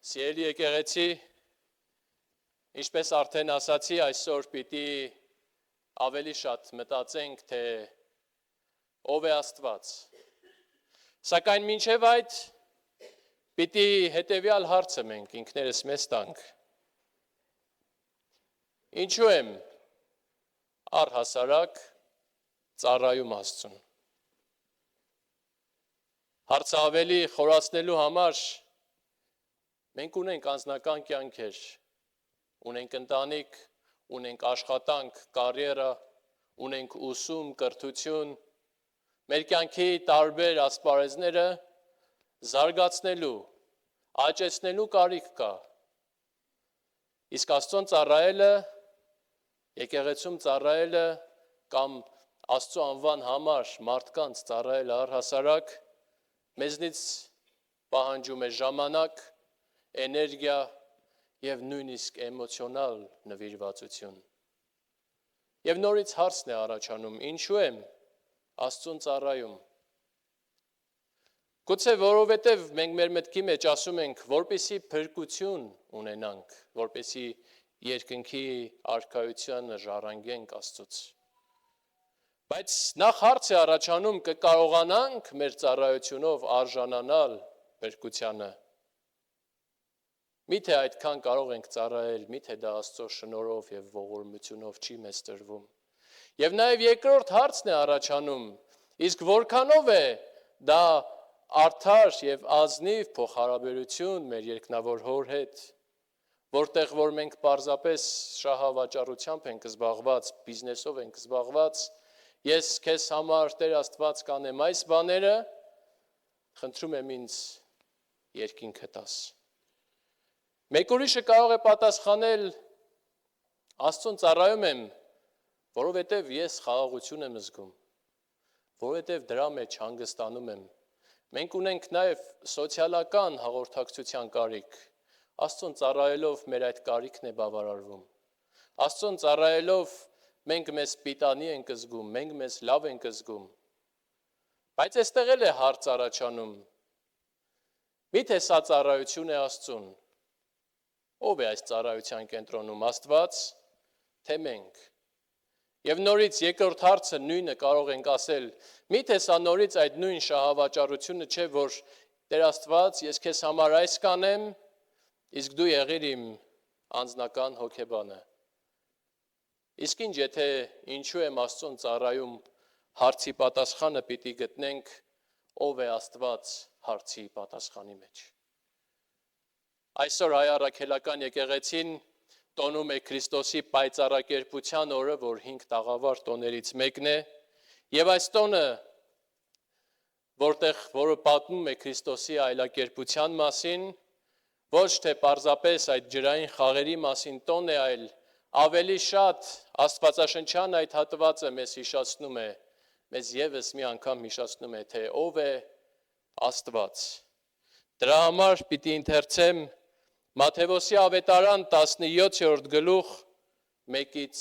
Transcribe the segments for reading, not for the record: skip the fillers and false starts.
Սիրելի եկեղեցի, ինչպես արդեն ասացի, այսօր պիտի ավելի շատ մտածենք, թե ով է Աստված։ Սակայն մինչև այդ պիտի հետևյալ հարցը մենք ինքներս մեզ տանք. ինչու եմ առհասարակ ծառայում Աստծուն։ Հարցը ավելի խորացնելու համար մենք ունենք անձնական կյանքեր, ունենք ընտանիք, ունենք աշխատանք, կարիերա, ունենք ուսում, կրթություն, մեր կյանքի տարբեր ասպարեզները զարգացնելու, աճեցնելու կարիք կա։ Իսկ Աստծուն ծառայելը, եկեղեցում ծառայելը կամ Աստծո անվան համար մարդկանց ծառայելը առհասարակ մեզնից պահանջում է ժամանակ, էներգիա և նույնիսկ էմոցիոնալ նվիրվածություն։ Եվ նորից հարցն է առաջանում, ինչու եմ Աստծուն ծառայում։ Գուցե որովհետև մենք մեր մտքի մեջ ասում ենք, որպեսզի փրկություն ունենանք, որպեսզի երկնքի արքայությանը ժառանգենք Աստծուց։ Բայց նախ հարց է առաջանում, կկարողանանք մեր ծառայությունով արժանանալ փրկությանը։ Միթե այդքան կարող ենք ծառայել, միթե դա Աստծո շնորհով և ողորմությունով չի մեզ տրվում։ Եվ նաև երկրորդ հարցն է առաջանում, իսկ որքանով է դա արդար և ազնիվ փոխհարաբերություն մեր երկնավոր Հոր հետ, որտեղ որ մենք պարզապես շահավաճառությամբ ենք զբաղված, բիզնեսով ենք զբաղված, ես քեզ համար Տեր Աստված կանեմ այս բաները, խնդրում եմ ինձ երկինքը տաս։ Մեկ ուրիշը կարող է պատասխանել, Աստծուն ծառայում եմ, որովհետև ես խաղաղություն եմ զգում, որովհետև դրա մեջ հանգստանում եմ։ Մենք ունենք նաև սոցիալական հաղորդակցության կարիք։ Աստծուն ծառայելով մեր այդ կարիքն է բավարարվում։ Աստծուն ծառայելով մենք մեզ պիտանի ենք զգում, մենք մեզ լավ ենք զգում։ Բայց այստեղ էլ է հարց առաջանում. միթե սա ծառայություն է Աստծուն։ Ով է այս ծառայության կենտրոնում, Աստված, թե մենք։ Եվ նորից երկրորդ հարցը նույնը կարող ենք ասել, միթե սա նորից այդ նույն շահավաճառությունը չէ, որ Տեր Աստված, ես քեզ համար այս կանեմ, իսկ դու եղիր իմ անձնական հոգեբանը։ Իսկ ինչ եթե ինչու եմ Աստծուն ծառայում, հարցի պատասխանը պիտի գտնենք, ով է Աստված հարցի պատասխանի մեջ։ Այսօր հայ առաքելական եկեղեցին տոնում է Քրիստոսի պայծառակերպության օրը, որ 5 տաղավար տոներից մեկն է, եւ այս տոնը, որը պատմում է Քրիստոսի այլակերպության մասին, ոչ թե պարզապես այդ ջրային խաղերի մասին տոն է, այլ ավելի շատ Աստվածաշնչյան այդ հատվածը մեզ հիշացնում է, մեզ ևս մի անգամ հիշացնում է, թե ով է Աստված։ Դրա համար պիտի ընթերցեմ Մատթեոսի ավետարան 17-րդ գլուխ 1-ից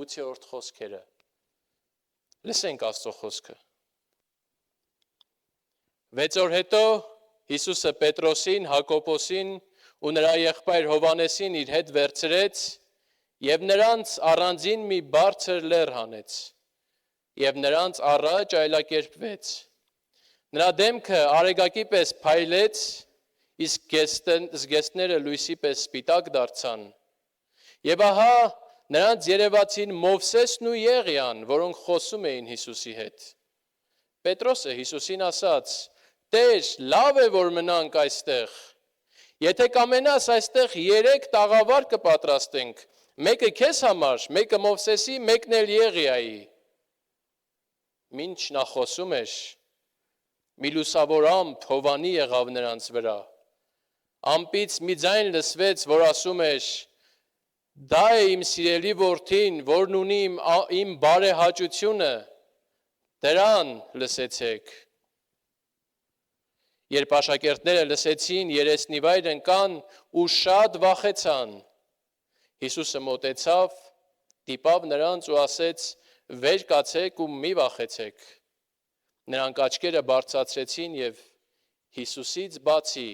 8-րդ խոսքերը։ Լսենք Աստծո խոսքը։ 6 օր հետո Հիսուսը Պետրոսին, Հակոբոսին ու նրա եղբայր Հովհաննեսին իր հետ վերցրեց և նրանց առանձին մի բարձր լեռ հանեց և նրանց առաջ այլակերպվեց։ Նրա դեմքը արեգակի պես փայլեց, իսկ զգեստները լույսի պես սպիտակ դարձան։ Եվ ահա նրանց երևացին Մովսեսն ու Եղիան, որոնք խոսում էին Հիսուսի հետ։ Պետրոսը Հիսուսին ասաց. «Տեր, լավ է, որ մնանք այստեղ։ Եթե կամենաս, այստեղ 3 տաղավար կպատրաստենք, մեկը քեզ համար, մեկը Մովսեսի, մեկն էլ Եղիայի»։ Մինչ նա խոսում էր, մի լուսավոր ամպ հովանի եղավ նրանց վրա։ Ամպից մի ձայն լսվեց, որ ասում էր. «Դա է իմ սիրելի որդին, որն ունի իմ բարեհաճությունը, դրան լսեցեք»։ Երբ աշակերտները լսեցին, երեսնիվայր ընկան ու շատ վախեցան։ Հիսուսը մոտեցավ, դիպավ նրանց ու ասեց. «Վեր կացեք ու մի վախեցեք»։ Նրանք աչքերը բարձրացրեցին և Հիսուսից բացի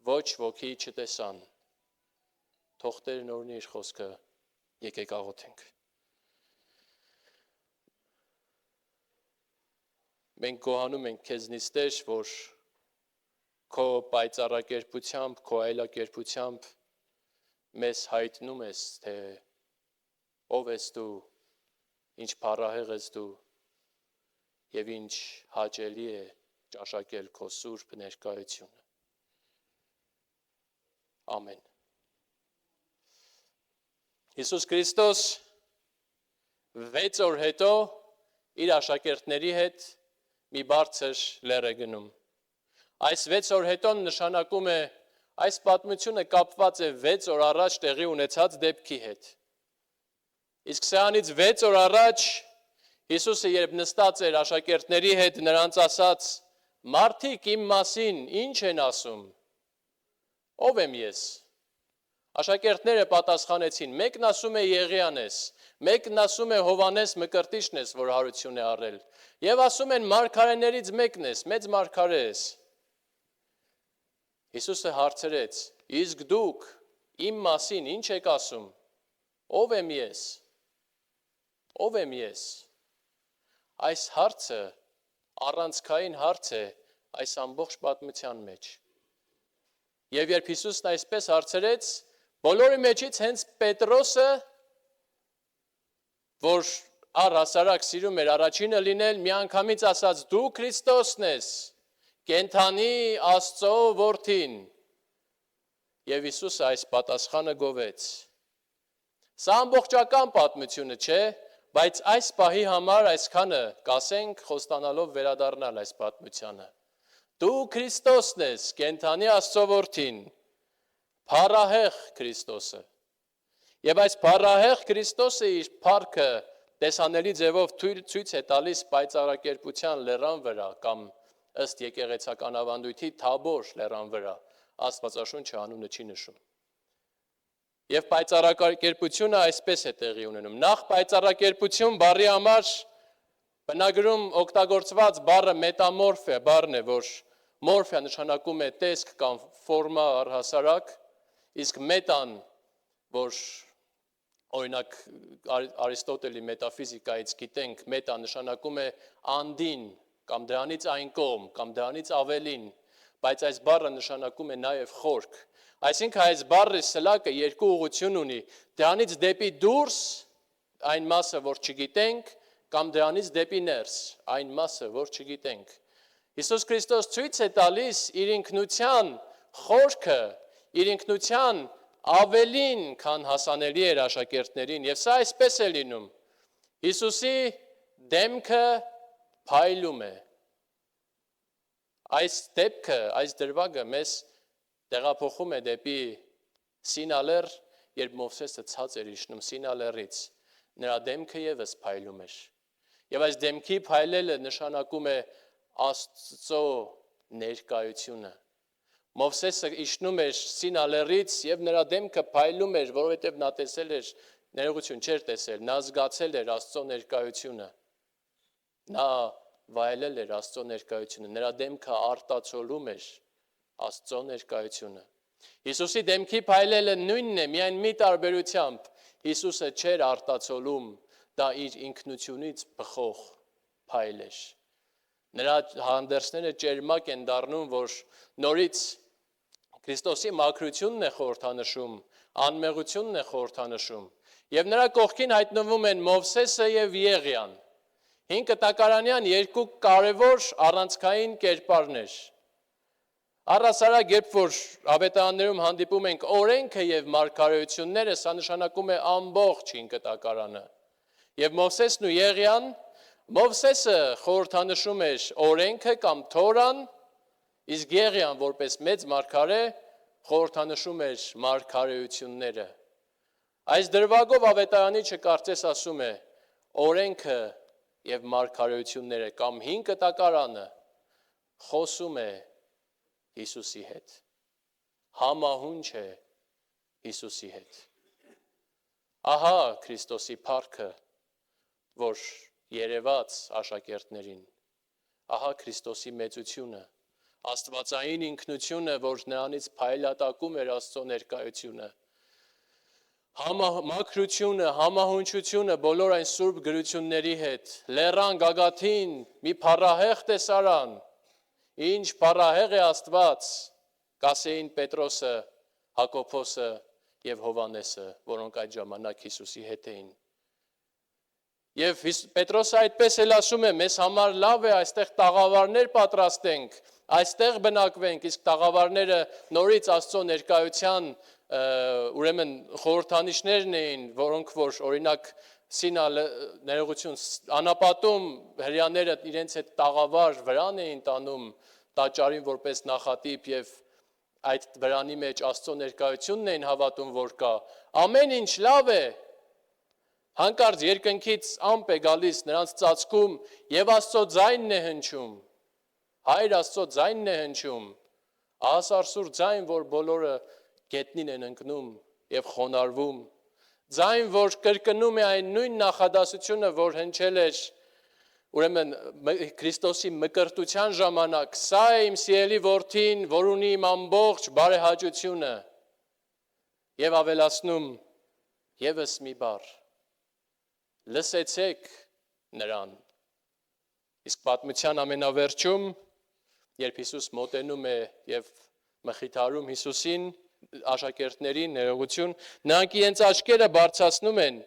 ոչ ոքի չտեսան։ Թող Տերն օրհնի իր խոսքը, եկեք աղոթենք։ Մենք գոհանում ենք քեզնից Տեր, որ քո պայծառակերպությամբ, քո այլակերպությամբ մեզ հայտնում ես, թե ով ես դու, ինչ փառահեղ ես դու եւ ինչ հաճելի է ճաշակել քո սուրբ ներկայությունը։ Ամեն։ Հիսուս Քրիստոս 6 օր հետո իր աշակերտների հետ մի բարձր լեռ է գնում։ Այս 6 օր հետո նշանակում է, այս պատմությունը կապված է 6 օր առաջ տեղի ունեցած դեպքի հետ։ Իսկ սրանից 6 օր առաջ Հիսուսը երբ նստած էր աշակերտների հետ, նրանց ասաց. «Մարդիկ իմ մասին ինչ են ասում, ով եմ ես»։ Աշակերտները պատասխանեցին. մեկն ասում է Եղիան ես, մեկն ասում է Հովանես Մկրտիչն ես, որ հարություն է առել, եւ ասում են մարգարեներից մեկն ես, մեծ մարգարե ես։ Հիսուսը հարցրեց. իսկ դուք իմ մասին ինչ եք ասում, ով եմ ես, ով եմ ես։ Այս հարցը առանցքային հարց է այս ամբողջ պատմության մեջ։ Եվ երբ Հիսուսն այսպես հարցրեց, բոլորի մեջից հենց Պետրոսը, որ առհասարակ սիրում էր առաջինը լինել, միանգամից ասաց. դու Քրիստոսն ես, կենդանի Աստծո որդին։ Եվ Հիսուսը այս պատասխանը գովեց։ Սա ամբողջական պատմությունը չէ, բայց այս պահի համար այսքանը կասենք, խոստանալով վերադառնալ այս պատմությանը։ Դու Քրիստոսն ես, կենդանի Աստծո որդին, փառահեղ Քրիստոսը։ Եվ այս փառահեղ Քրիստոսը իր փառքը տեսանելի ձևով ցույց է տալիս պայծառակերպության լեռան վրա կամ ըստ եկեղեցական ավանդույթի Թաբոր լեռան վրա, Աստվածաշունչը անունը չի նշում։ Եվ պայծառակերպությունը այսպես է տեղի ունենում։ Նախ պայծառակերպություն բառի համար բնագրում օգտագործված բառը մետամորֆիա բառն է, որ մորֆիա նշանակում է տեսք կամ ֆորմա առհասարակ, իսկ մետան, որ օրինակ Արիստոտելի մետաֆիզիկայից գիտենք, մետա նշանակում է անդին կամ դրանից այն կողմ կամ դրանից ավելին, բայց այս բառը նշանակում է նաև խորք։ Այսինքն այս բառի սլակը երկու ուղղություն ունի, դրանից դեպի դուրս այն մասը, որ չգիտենք, կամ դրանից դեպի ներս այն մասը, որ չգիտենք։ Հիսուս Քրիստոս ցույց է տալիս իր ինքնության խորքը, իր ինքնության ավելին, քան հասանելի էր աշակերտներին, եւ սա այսպես է լինում։ Հիսուսի դեմքը փայլում է։ Այս դեպքը, այս դրվագը մեզ տեղափոխում է դեպի Սինալեր, երբ Մովսեսը ցած էր իջնում Սինալերից, նրա դեմքը եւս փայլում էր։ Եվ այս դեմքի փայլելը նշանակում է Աստծո ներկայությունը։ Մովսեսը իջնում էր Սինալերից եւ նրա դեմքը փայլում էր, որովհետեւ նա տեսել էր, ներողություն չէր տեսել, նա զգացել էր Աստծո ներկայությունը։ Նա վայելել էր Աստծո ներկայությունը, նրա դեմքը արտացոլում էր Աստծո ներկայությունը։ Հիսուսի դեմքի փայլելը նույնն է, միայն մի տարբերությամբ Հիսուսը չէր արտացոլում, դա իր ինքնությունից բխող փայլ էր։ Նրա հանդերձները ճերմակ են դառնում, որ նորից Քրիստոսի մաքրությունն է խորհրդանշում, անմեղությունն է խորհրդանշում, եւ նրա կողքին հայտնվում են Մովսեսը եւ Եղիան։ 5 տակարանյան երկու կարևոր առանցքային կերպարներ։ Առհասարակ, երբ որ ավետարաններում հանդիպում ենք օրենքը եւ մարգարեությունները, սա նշանակում է ամբողջ 5 տակարանը։ Եվ Մովսեսն ու Եղիան, Մովսեսը խորհրդանշում էր օրենքը կամ Թորան, իսկ Եղիան որպես մեծ մարգարե խորհրդանշում էր մարգարեությունները։ Այս դրվագով ավետարանիչը կարծես ասում է օրենքը եւ մարգարեությունները կամ 5 տակարանը խոսում է Հիսուսի հետ, համահունչ է Հիսուսի հետ։ Ահա Քրիստոսի փառքը, որ երևաց աշակերտներին, ահա Քրիստոսի մեծությունը, Աստվածային ինքնությունը, որ նրանից փայլատակում էր Աստծո ներկայությունը, մաքրությունը, համահունչությունը բոլոր այն սուրբ գրությունների հետ, լեռան գագաթին մի փառահեղ տեսարան, ինչ փառահեղ է Աստված, կասեին Պետրոսը, Հակոբոսը եւ Հովանեսը, որոնք այդ ժամանակ Հիսուսի հետ էին։ Եվ Պետրոսը այդպես էլ ասում է, մեզ համար լավ է այստեղ տաղավարներ պատրաստենք, այստեղ բնակվենք, իսկ տաղավարները նորից Աստծո ներկայության ուրեմն խորհրդանիշներն էին, որոնք որ օրինակ Սինա ներողություն անապատում հрьяաները իրենց այդ տաղավար վրան էին տանում տաճարին որպես նախատիպ եւ այդ վրանի մեջ Աստծո ներկայությունն էին հավատում, որ կա։ Ամեն ինչ լավ է։ Հանկարծ երկնքից ամպ է գալիս նրանց ծածկում եւ Աստծո ձայնն է հնչում։ Հայր Աստծո ձայնն է հնչում։ Ասարսուր ձայն, որ բոլորը գետնին են ընկնում եւ խոնարհվում։ Ձայն, որ կրկնում է այն նույն նախադասությունը, որ հնչել էր ուրեմն Քրիստոսի մկրտության ժամանակ։ Սա է իմ սիրելի որդին, որ ունի իմ ամբողջ բարեհաճությունը։ Եվ ավելացնում եւս մի բառ. լսեցեք նրան։ Իսկ պատմության ամենավերջում, երբ Հիսուս մոտենում է եւ մխիթարում Հիսուսին, աշակերտներին ներողություն, նրանք իրենց աչքերը բարձրացնում են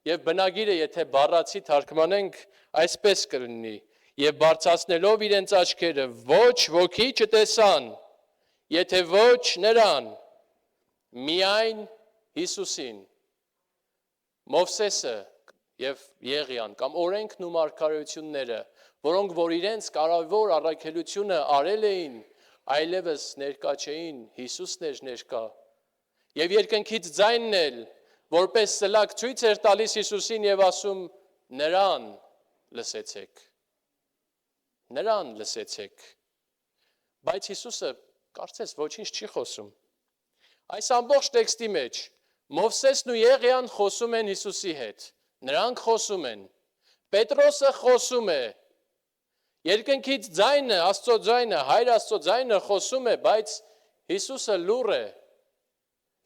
եւ բնագիրը, եթե բառացի թարգմանենք, այսպես կլինի. եւ բարձրացնելով իրենց աչքերը, ոչ ոքի չտեսան, եթե ոչ նրան, միայն Հիսուսին։ Մովսեսը եւ Եղիան կամ օրենքն ու մարգարեությունները, որոնք որ իրենց կարևոր առաքելությունը արել էին, այլևս ներկա չէին, Հիսուսն էր ներկա։ Եվ երկնքից ձայնն էլ, որպես սլակ ցույց էր տալիս Հիսուսին եւ ասում. նրան լսեցեք։ Նրան լսեցեք։ Բայց Հիսուսը կարծես ոչինչ չի խոսում։ Այս ամբողջ տեքստի մեջ Մովսեսն ու Եղիան խոսում են Հիսուսի հետ։ Նրանք խոսում են։ Պետրոսը խոսում է։ Երկնքից ձայնը, Աստծո ձայնը, Հայր Աստծո ձայնը խոսում է, բայց Հիսուսը լուռ է։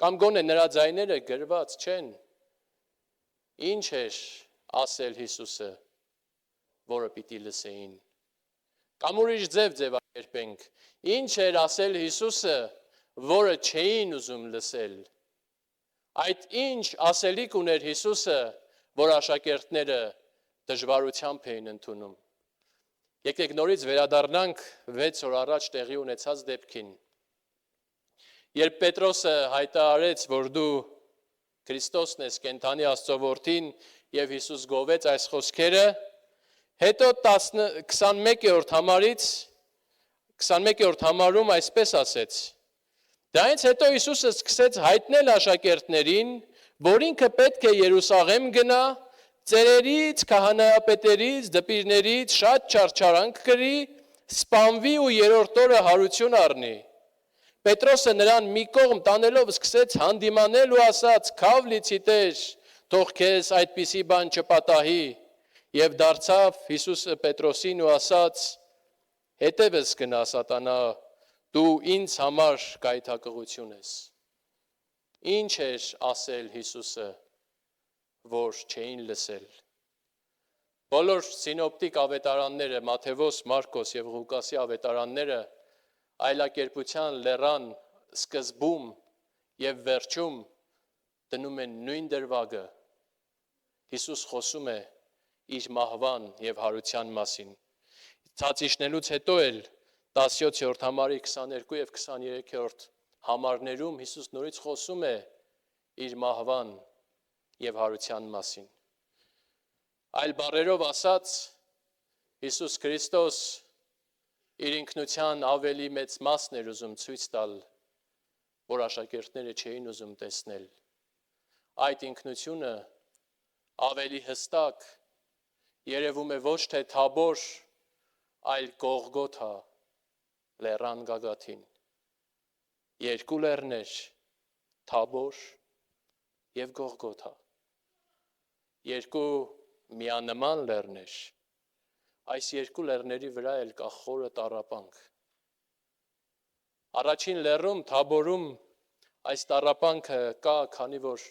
Կամ գոնե նրա ձայները գրված չեն։ Ինչ էր ասել Հիսուսը, որը պիտի լսեին։ Կամ ուրիշ ձևակերպենք, ինչ էր ասել Հիսուսը, որը չէին ուզում լսել։ Այդ ինչ ասելիք ուներ Հիսուսը, որ աշակերտները դժվարությամբ էին ընդունում։ Եկեք նորից վերադառնանք 6 օր առաջ տեղի ունեցած դեպքին։ Երբ Պետրոսը հայտարարեց, որ դու Քրիստոսն ես, կենդանի Աստծո որդին, եւ Հիսուս գովեց այս խոսքերը, հետո 21-րդ համարում այսպես ասեց. Դրանից հետո Հիսուսը սկսեց հայտնել աշակերտներին, որ ինքը պետք է Երուսաղեմ գնա, ծերերից, քահանայապետերից, դպիրներից շատ չարչարանք կրի, սպանվի ու երրորդ օրը հարություն առնի։ Պետրոսը նրան մի կողմ տանելով սկսեց հանդիմանել ու ասաց. «Քավ լիցի Տեր, թող քեզ այդպիսի բան չպատահի»։ Եվ դարձավ Հիսուսը Պետրոսին ու ասաց. «Հետևս գնա սատանա, դու ինձ համար գայթակղություն ես»։ Ինչ էր ասել Հիսուսը, որ չէին լսել։ Բոլոր սինոպտիկ ավետարանները, Մատթեոս, Մարկոս եւ Ղուկասի ավետարանները այլակերպության լեռան սկզբում եւ վերջում դնում են նույն դրվագը։ Հիսուս խոսում է իր մահվան եւ հարության մասին։ Ցած իջնելուց հետո էլ 17-րդ համարի 22 եւ 23-րդ համարներում Հիսուս նորից խոսում է իր մահվան եւ հարության մասին։ Այլ բառերով ասած, Հիսուս Քրիստոս իր ինքնության ավելի մեծ մասն էր ուզում ցույց տալ, որ աշակերտները չէին ուզում տեսնել։ Այդ ինքնությունը ավելի հստակ երևում է ոչ թե Թաբոր, այլ Գողգոթա լեռան գագաթին։ Երկու լեռներ, Թաբոր եւ Գողգոթա։ Երկու միանման լեռներ։ Այս երկու լեռների վրա էլ կա խորը տառապանք։ Առաջին լեռում, Թաբորում այս տառապանքը կա, քանի որ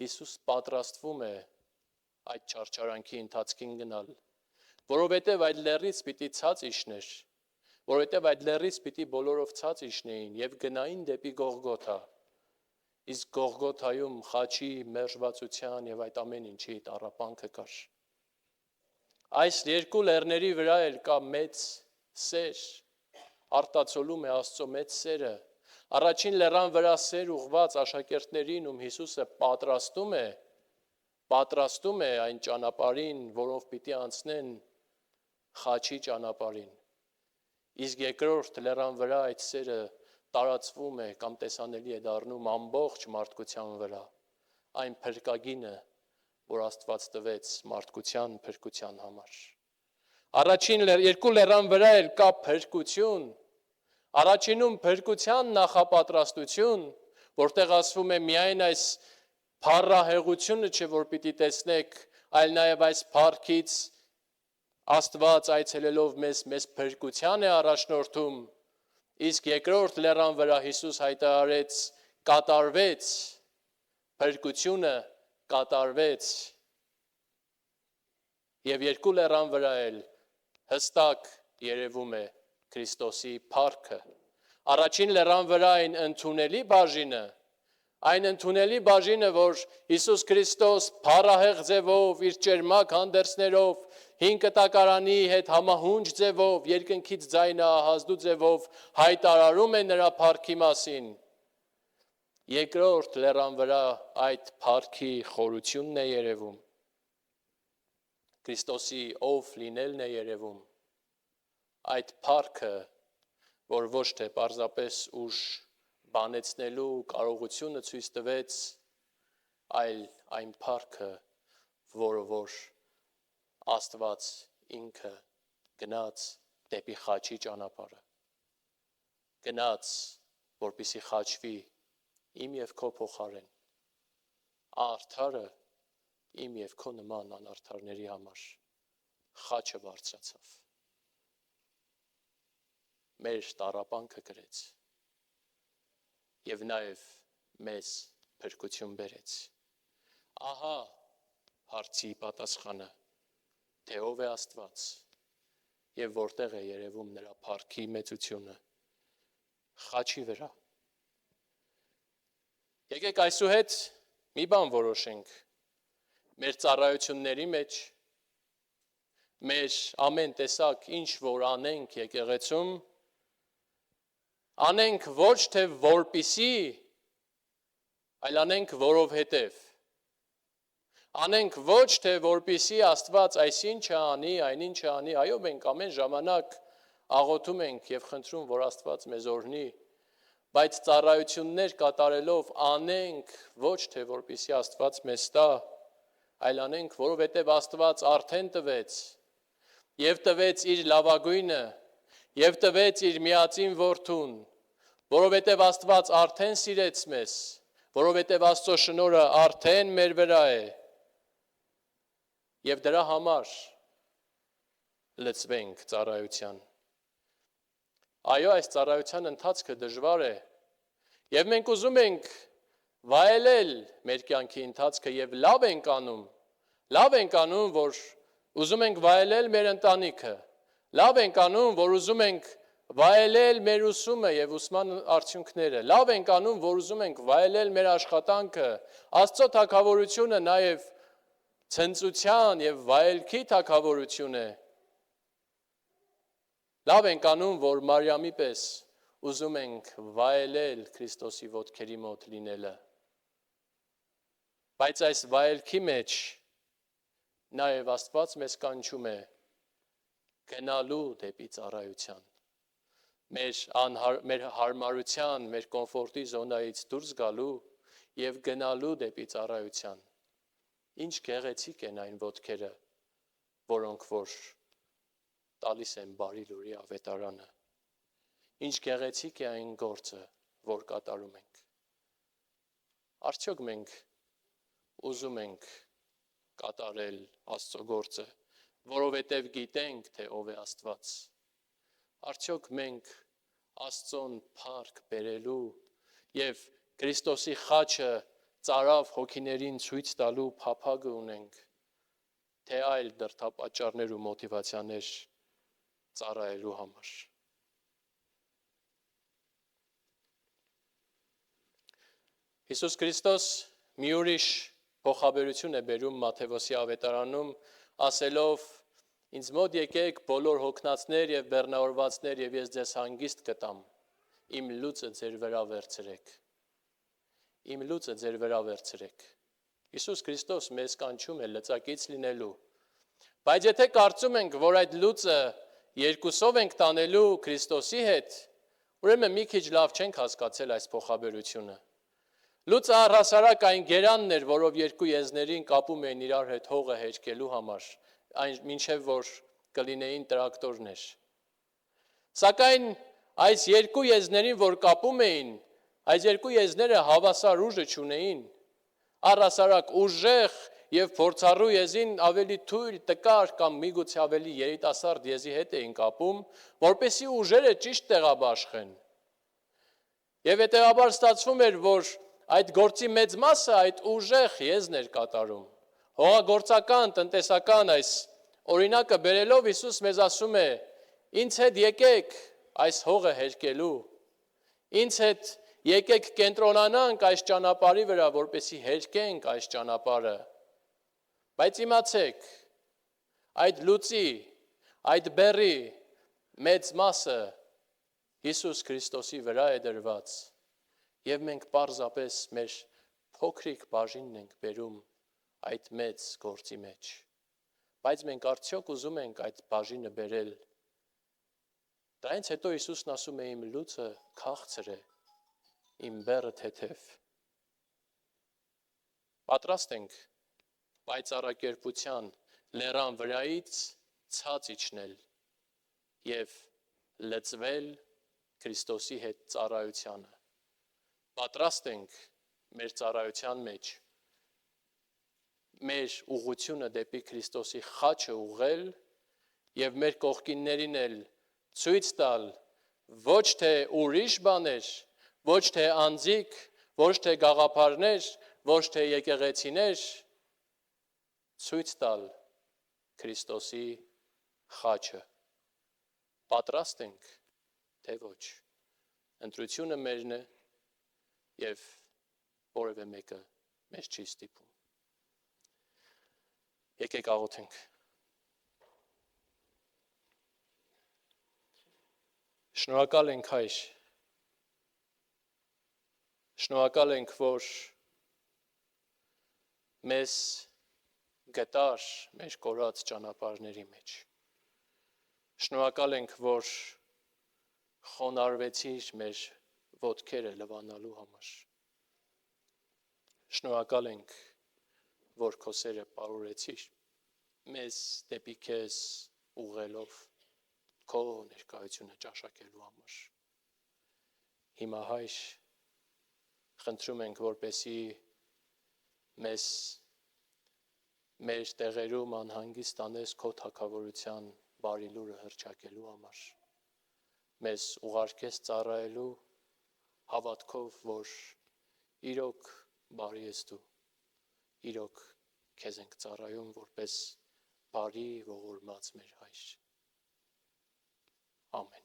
Հիսուս պատրաստվում է այդ չարչարանքի ընթացքին գնալ, որովհետև այդ լեռից պիտի ցած իջներ, որովհետև այդ լեռից պիտի բոլորով ցած իջնեին եւ գնային դեպի Գողգոթա, իսկ Գողգոթայում խաչի, մերժվածության եւ այդ ամեն ինչի տառապանքը կար։ Այս երկու լեռների վրա էլ կա մեծ սեր, արտացոլում է Աստծո մեծ սերը։ Առաջին լեռան վրա սեր ուղված աշակերտներին, ում Հիսուսը պատրաստում է այն ճանապարհին, որով պիտի անցնեն խաչի ճանապարհին։ Իսկ երկրորդ լեռան վրա այդ սերը տարածվում է կամ տեսանելի է դառնում ամբողջ մարդկության վրա, այն փրկագինը, որ Աստված տվեց մարդկության փրկության համար։ Առաջին երկու լեռան վրա էլ կա փրկություն, առաջինում փրկության նախապատրաստություն, որտեղ ասվում է միայն այս փառահեղությունը չէ, որ պիտի տեսնեք, այլ նաև այս փառքից Աստված այցելելով մեզ փրկության է առաջնորդում, իսկ երկրորդ լեռան վրա Հիսուս հայտարարեց, կատարվեց, փրկությունը կատարվեց, եւ երկու լեռան վրա էլ հստակ երևում է Քրիստոսի փառքը։ Առաջին լեռան վրա այն ընդունելի բաժինը, որ Հիսուս Քրիստոս փառահեղ ձևով, իր ճերմակ հանդերձներով, հին կտակարանի հետ համահունչ ձևով, երկնքից ձայնը ահազդու ձևով հայտարարում է նրա փառքի մասին։ Երկրորդ լեռան վրա այդ փառքի խորությունն է երևում։ Քրիստոսի ով լինելն է երևում։ Այդ փառքը, որ ոչ թե պարզապես ուժ բանեցնելու կարողությունը ցույց տվեց, այլ այն փառքը, որը որ Աստված ինքը գնաց դեպի խաչի ճանապարհը, գնաց, որպեսզի խաչվի իմ եւ քո փոխարեն, արդարը իմ եւ քո նման անարդարների համար խաչը բարձրացավ, մեր տառապանքը կրեց եւ նաեւ մեզ փրկություն բերեց։ Ահա հարցի պատասխանը, թե ով է Աստված եւ որտեղ է երևում նրա փառքի մեծությունը։ Խաչի վրա։ Եկեք այսուհետ մի բան որոշենք մեր ծառայությունների մեջ, մեր ամեն տեսակ ինչ որ անենք եկեղեցում, անենք ոչ թե որպիսի, այլ անենք որովհետև։ Անենք ոչ թե որպիսի Աստված այսինչը անի, այնինչը անի, այո, մենք ամեն ժամանակ աղոթում ենք եւ խնդրում, որ Աստված մեզ օրհնի, բայց ծառայություններ կատարելով անենք ոչ թե որպիսի Աստված մեզ տա, այլ անենք, որովհետև Աստված արդեն տվեց եւ տվեց իր լավագույնը եւ տվեց իր միածին որդուն, որովհետև Աստված արդեն սիրեց մեզ, որովհետև Աստծո շնորհը արդեն մեր վրա է, եւ դրա համար լծվենք ծառայության։ Այո, այս ծառայության ընթացքը դժվար է, եւ մենք ուզում ենք վայելել մեր կյանքի ընթացքը եւ լավ ենք անում, որ ուզում ենք վայելել մեր ընտանիքը, լավ ենք անում, որ ուզում ենք վայելել մեր ուսումը եւ ուսման արդյունքները, լավ ենք անում, որ ուզում ենք վայելել մեր աշխատանքը, Աստծո թագավորությունը նաեւ ցնծության եւ վայելքի թագավորություն է։ Լավ ենք անում, որ Մարիամի պես ուզում ենք վայելել Քրիստոսի ոտքերի մոտ լինելը։ Բայց այս վայելքի մեջ նաեւ Աստված մեզ կանչում է գնալու դեպի ծառայության, մեր հարմարության, մեր կոմֆորտի զոնայից դուրս գալու եւ գնալու դեպի ծառայության։ Ինչ գեղեցիկ են այն ոտքերը, որոնք որ տալիս են բարի լուրի ավետարանը։ Ինչ գեղեցիկ է այն գործը, որ կատարում ենք։ Արդյոք մենք ուզում ենք կատարել Աստծո գործը, որովհետև գիտենք, թե ով է Աստված։ Արդյոք մենք Աստծուն փառք բերելու եւ Քրիստոսի խաչը ծարավ հոգիներին ցույց տալու փափագը ունենք, թե այլ դրդապատճառներ ու մոտիվացիաներ ծառայելու համար։ Հիսուս Քրիստոս մի ուրիշ փոխաբերություն է բերում Մատթեոսի ավետարանում, ասելով. Ինձ մոտ եկեք բոլոր հոգնածներ եւ բեռնավորվածներ եւ ես ձեզ հանգիստ կտամ, իմ լուծը ձեր վրա վերցրեք։ Իմ լուծը ձեր վրա վերցրեք։ Հիսուս Քրիստոս մեզ կանչում է լծակից լինելու։ Բայց եթե կարծում ենք, որ այդ լուծը երկուսով ենք տանելու Քրիստոսի հետ, ուրեմն մի քիչ լավ չենք հասկացել այս փոխաբերությունը։ Լուծը առհասարակ այն գերանն էր, որով երկու եզներին կապում էին իրար հետ հողը հերկելու համար, այն մինչև որ կլինեին տրակտորներ։ Սակայն այս երկու եզներին, որ կապում էին, այս երկու եզները հավասար ուժը չունեին, առհասարակ ուժեղ եւ փորձառու եզին ավելի թույլ, տկար կամ միգուցե ավելի երիտասարդ եզի հետ էին կապում, որպեսզի ուժերը ճիշտ տեղաբաշխեն։ Եվ հետեւաբար ստացվում էր, որ այդ գործի մեծ մասը այդ ուժեղ եզն էր կատարում։ Հողագործական, տնտեսական այս օրինակը բերելով Հիսուս մեզ ասում է. ինձ հետ եկեք այս հողը հերկելու, ինձ հետ եկեք կենտրոնանանք այս ճանապարհի վրա, որպեսզի հերկենք այս ճանապարհը։ Բայց իմացեք, այդ լուծի, այդ բեռի մեծ մասը Հիսուս Քրիստոսի վրա է դրված, եւ մենք պարզապես մեր փոքրիկ բաժինն ենք բերում այդ մեծ գործի մեջ։ Բայց մենք արդյոք ուզում ենք այդ բաժինը բերել։ Դրանից հետո Հիսուսն ասում է իմ լուծը քաղցր է, իմ բեռը թեթև։ Պատրաստ ենք պայծառակերպության լեռան վրայից ցած իջնել եւ լծվել Քրիստոսի հետ ծառայությանը։ Պատրաստ ենք մեր ծառայության մեջ մեր ուղղությունը դեպի Քրիստոսի խաչը ուղղել եւ մեր կողքիններին էլ ցույց տալ ոչ թե ուրիշ բաներ, ոչ թե անձիկ, ոչ թե գաղափարներ, ոչ թե եկեղեցիներ, ցույց տալ Քրիստոսի խաչը։ Պատրաստ ենք, թե ոչ։ Ընտրությունը մերն է եւ որևէ մեկը մեզ չի ստիպում։ Եկեք աղոթենք։ Շնորհակալ ենք, Հայր։ Շնորհակալ ենք, որ մեզ գտար մեր կորած ճանապարհների մեջ։ Շնորհակալ ենք, որ խոնարհվեցիր մեր ոտքերը լվանալու համար։ Շնորհակալ ենք, որ քո սերը պարուրեցիր մեզ դեպի քեզ ուղղելով քո ներկայությունը ճաշակելու համար։ Հիմա Հայր, խնդրում ենք, որպեսզի մեզ մեր տեղերում անհանգիստ անես քո թագավորության բարի լուրը հռչակելու համար։ Մեզ ուղարկես ծառայելու հավատքով, որ իրոք բարի ես դու, իրոք քեզ ենք ծառայում որպես բարի ողորմած մեր Հայր։ Ամեն։